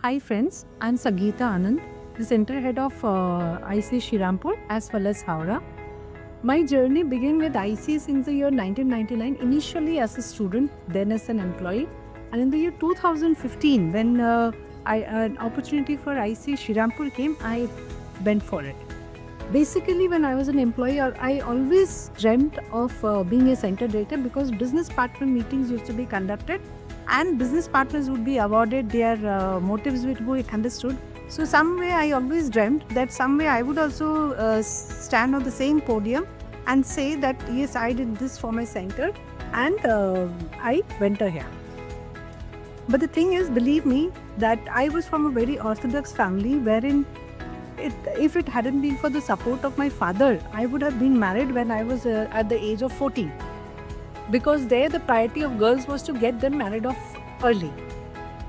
Hi friends, I'm Sangeeta Anand, the Center Head of ICA Shirampur as well as Howrah. My journey began with ICA since the year 1999, initially as a student, then as an employee. And in the year 2015, when an opportunity for ICA Shirampur came, I went for it. Basically, when I was an employee, I always dreamt of being a center director because business partner meetings used to be conducted and business partners would be awarded, their motives would be understood. So some way I always dreamt that some way I would also stand on the same podium and say that yes, I did this for my center and I went ahead. But the thing is, believe me, that I was from a very orthodox family wherein if it hadn't been for the support of my father, I would have been married when I was at the age of 14. Because there the priority of girls was to get them married off early.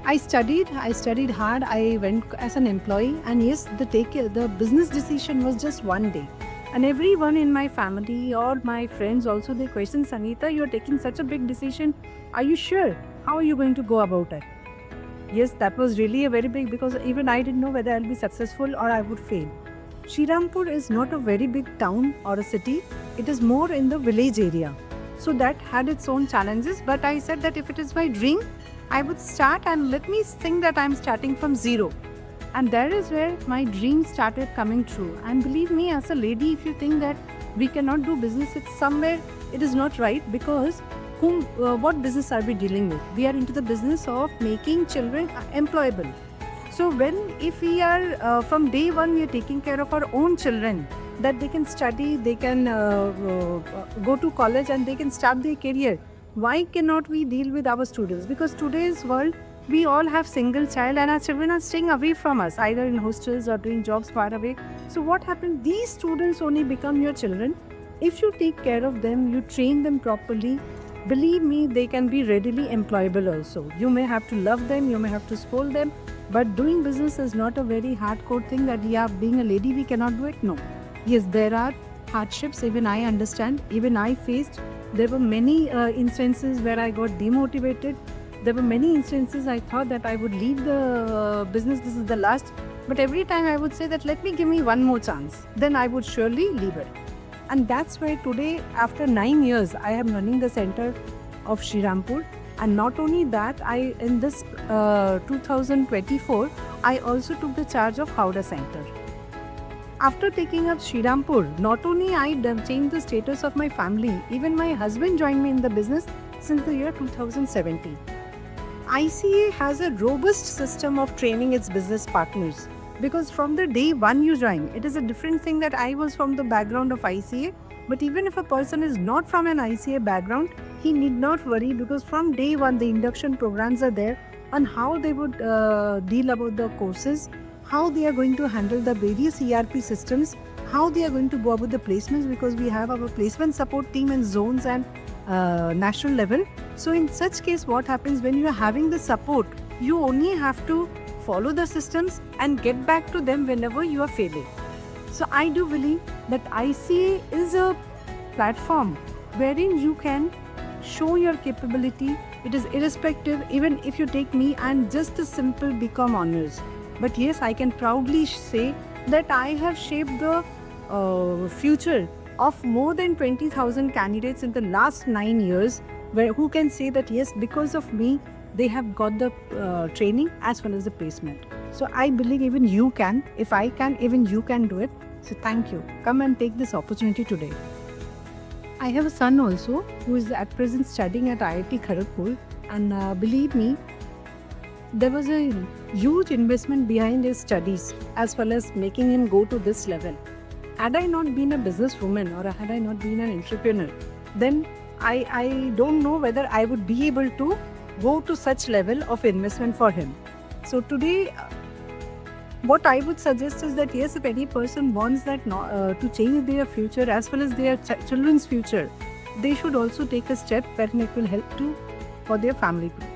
I studied hard, I went as an employee, and yes, the business decision was just one day. And everyone in my family or my friends also, they questioned, Sangeeta, you're taking such a big decision. Are you sure? How are you going to go about it? Yes, that was really a very big, because even I didn't know whether I'll be successful or I would fail. Shirampur is not a very big town or a city. It is more in the village area. So that had its own challenges, but I said that if it is my dream, I would start and let me think that I'm starting from zero. And there is where my dream started coming true. And believe me, as a lady, if you think that we cannot do business, it's somewhere, it is not right, because what business are we dealing with? We are into the business of making children employable. So if we are from day one, we are taking care of our own children, that they can study, they can go to college and they can start their career. Why cannot we deal with our students? Because today's world, we all have single child and our children are staying away from us, either in hostels or doing jobs far away. So what happens? These students only become your children. If you take care of them, you train them properly, believe me, they can be readily employable also. You may have to love them, you may have to scold them, but doing business is not a very hardcore thing that, yeah, being a lady, we cannot do it. No. Yes, there are hardships, even I understand, even I faced. There were many instances where I got demotivated. There were many instances I thought that I would leave the business, this is the last. But every time I would say that give me one more chance. Then I would surely leave it. And that's why today, after 9 years, I am running the center of Shirampur. And not only that, in this 2024, I also took the charge of Howrah Center. After taking up Shirampur, not only I changed the status of my family, even my husband joined me in the business since the year 2017. ICA has a robust system of training its business partners. Because from the day one you join, it is a different thing that I was from the background of ICA. But even if a person is not from an ICA background, he need not worry, because from day one the induction programs are there on how they would deal about the courses, how they are going to handle the various ERP systems, how they are going to go about the placements, because we have our placement support team in zones and national level. So in such case, what happens when you are having the support, you only have to follow the systems and get back to them whenever you are failing. So I do believe that ICA is a platform wherein you can show your capability. It is irrespective, even if you take me and just a simple BCom honors. But yes, I can proudly say that I have shaped the future of more than 20,000 candidates in the last 9 years, who can say that yes, because of me, they have got the training as well as the placement. So I believe even you can. If I can, even you can do it. So thank you. Come and take this opportunity today. I have a son also who is at present studying at IIT Kharagpur, and believe me, there was a huge investment behind his studies as well as making him go to this level. Had I not been a businesswoman or had I not been an entrepreneur, then I don't know whether I would be able to go to such level of investment for him. So today, what I would suggest is that yes, if any person wants that to change their future as well as their children's future, they should also take a step wherein it will help for their family too.